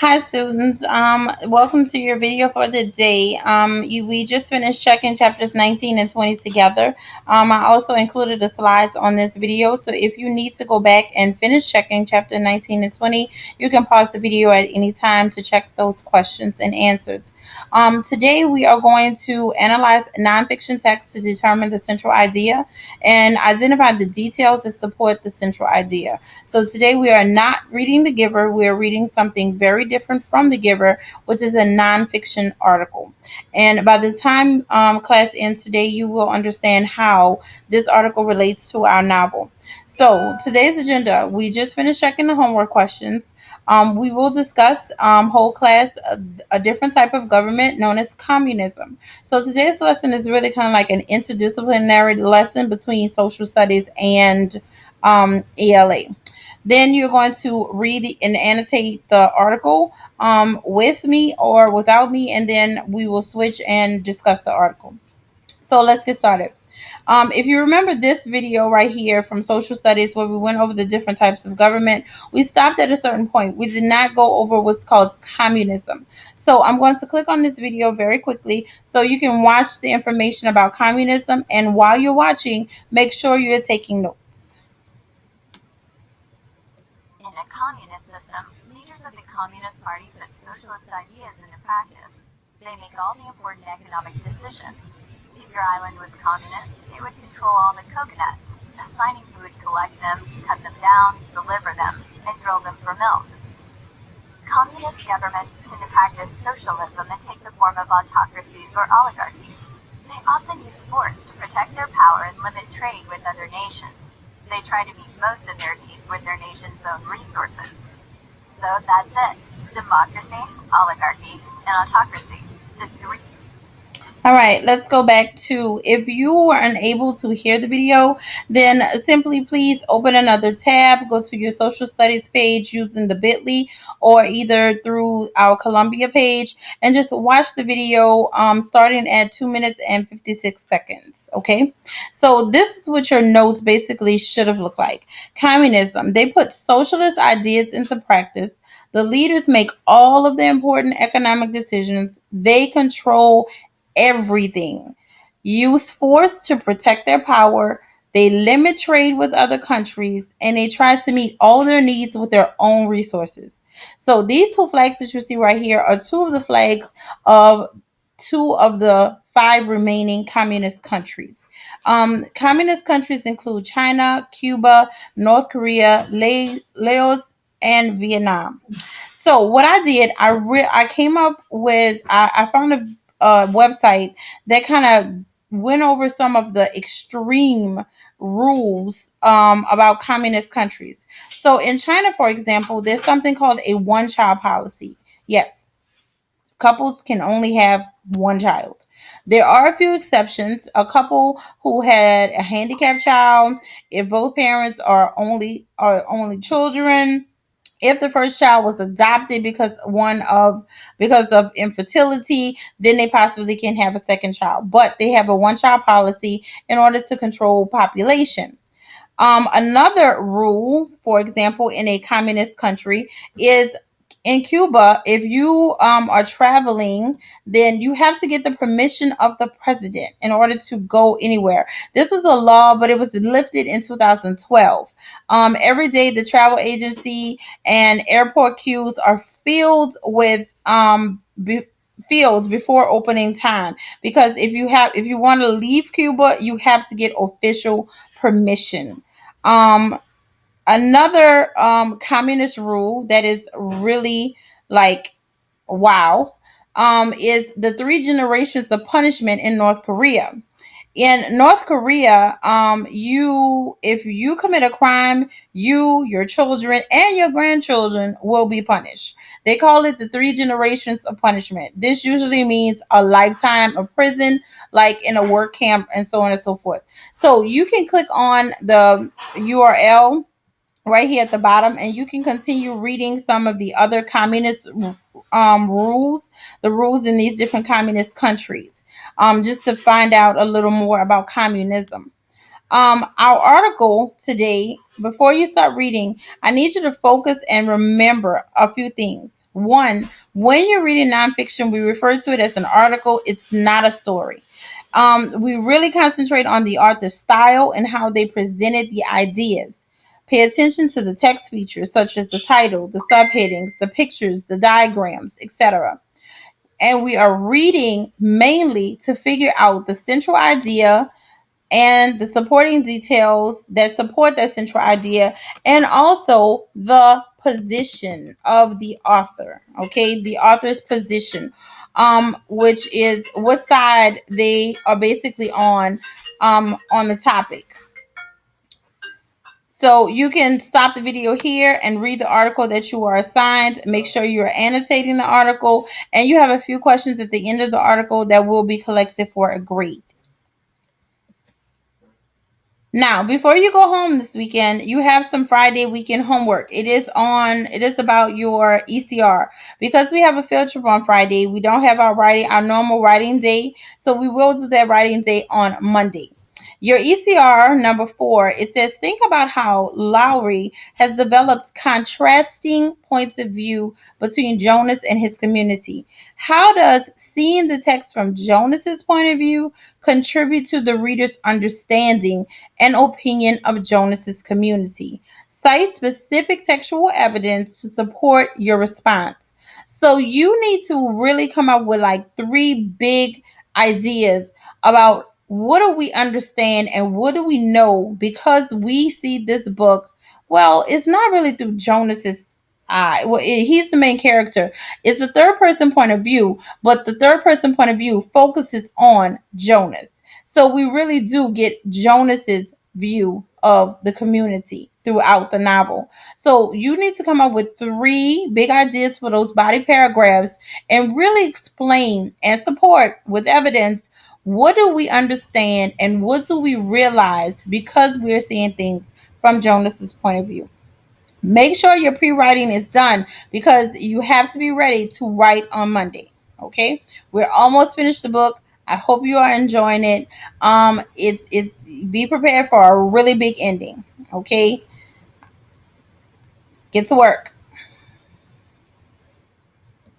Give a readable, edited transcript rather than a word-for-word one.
Hi students, welcome to your video for the day. We just finished checking chapters 19 and 20 together. I also included the slides on this video, so if you need to go back and finish checking chapter 19 and 20, you can pause the video at any time to check those questions and answers. Today we are going to analyze nonfiction text to determine the central idea and identify the details that support the central idea. So today we are not reading The Giver. We are reading something very different from The Giver, which is a nonfiction article. And by the time class ends today, you will understand how this article relates to our novel. So today's agenda, we just finished checking the homework questions. We will discuss whole class a different type of government known as communism. So today's lesson is really kind of like an interdisciplinary lesson between social studies and ELA. Then you're going to read and annotate the article with me or without me, and then we will switch and discuss the article. So let's get started. If you remember this video right here from social studies where we went over the different types of government, we stopped at a certain point. We did not go over what's called communism. So I'm going to click on this video very quickly so you can watch the information about communism. And while you're watching, make sure you're taking notes. In a communist system, leaders of the Communist Party put socialist ideas into practice. They make all the important economic decisions. If your island was communist, it would control all the coconuts, assigning who would collect them, cut them down, deliver them, and drill them for milk. Communist governments tend to practice socialism and take the form of autocracies or oligarchies. They often use force to protect their power and limit trade with other nations. They try to meet most of their needs with their nation's own resources. So that's it. Democracy, oligarchy, and autocracy. The three. All right, let's go back to, if you were unable to hear the video, then simply please open another tab, go to your social studies page using the bit.ly or either through our Columbia page, and just watch the video starting at 2 minutes and 56 seconds. Okay, so this is what your notes basically should have looked like. Communism, they put socialist ideas into practice. The leaders make all of the important economic decisions. They control everything. Use force to protect their power. They limit trade with other countries, and they try to meet all their needs with their own resources. So these two flags that you see right here are two of the flags of two of the five remaining communist countries. Communist countries include China, Cuba, North Korea, Laos, and Vietnam. So what I did, I came up with, I found a website that kind of went over some of the extreme rules about communist countries. So in China, for example, there's something called a one-child policy. Yes, couples can only have one child. There are a few exceptions. A couple who had a handicapped child, if both parents are only children, if the first child was adopted because of infertility, then they possibly can have a second child. But they have a one child policy in order to control population. Another rule, for example, in a communist country is in Cuba, if you are traveling, then you have to get the permission of the president in order to go anywhere. This was a law, but it was lifted in 2012. Every day, the travel agency and airport queues are filled with fields before opening time, because if you want to leave Cuba, you have to get official permission. Um, Another communist rule that is really like wow is the three generations of punishment in North Korea. In North Korea, you if you commit a crime, your children, and your grandchildren will be punished. They call it the three generations of punishment. This usually means a lifetime of prison, like in a work camp, and so on and so forth. So you can click on the URL right here at the bottom, and you can continue reading some of the other communist rules, the rules in these different communist countries, just to find out a little more about communism. Our article today, before you start reading, I need you to focus and remember a few things. One, when you're reading nonfiction, we refer to it as an article. It's not a story. We really concentrate on the author's style and how they presented the ideas. Pay attention to the text features such as the title, the subheadings, the pictures, the diagrams, etc. And we are reading mainly to figure out the central idea and the supporting details that support that central idea, and also the position of the author. Okay, the author's position, which is what side they are basically on the topic. So you can stop the video here and read the article that you are assigned. Make sure you are annotating the article, and you have a few questions at the end of the article that will be collected for a grade. Now, before you go home this weekend, you have some Friday weekend homework. It is about your ECR. Because we have a field trip on Friday, we don't have our normal writing day, so we will do that writing day on Monday. Your ECR number 4, it says, think about how Lowry has developed contrasting points of view between Jonas and his community. How does seeing the text from Jonas's point of view contribute to the reader's understanding and opinion of Jonas's community? Cite specific textual evidence to support your response. So you need to really come up with like 3 big ideas about what do we understand and what do we know, because we see this book. Well, it's not really through Jonas's eye. Well, he's the main character. It's a third person point of view, but the third person point of view focuses on Jonas. So we really do get Jonas's view of the community throughout the novel. So you need to come up with 3 big ideas for those body paragraphs and really explain and support with evidence what do we understand and what do we realize because we're seeing things from Jonas's point of view. Make sure your pre-writing is done because you have to be ready to write on Monday. Okay, we're almost finished the book. I hope you are enjoying it. It's be prepared for a really big ending. Okay, get to work.